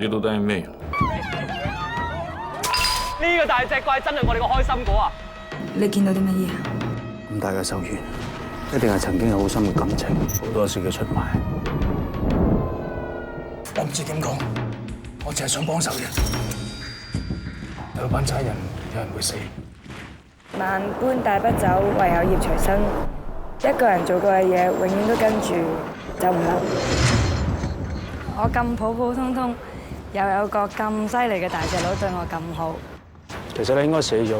你到底係咩人？呢個大隻怪真係我哋個開心果啊！你見到啲乜嘢啊？咁大嘅手緣，一定係曾經有好深嘅感情，好多次嘅出賣。我唔知點講，我淨係想幫手啫。有班差人，有人會死。萬般帶不走，唯有業隨身。一個人做過嘅嘢，永遠都跟住走唔甩。我咁普普通通，又有個咁犀利嘅大隻佬對我咁好。其實你應該死咗。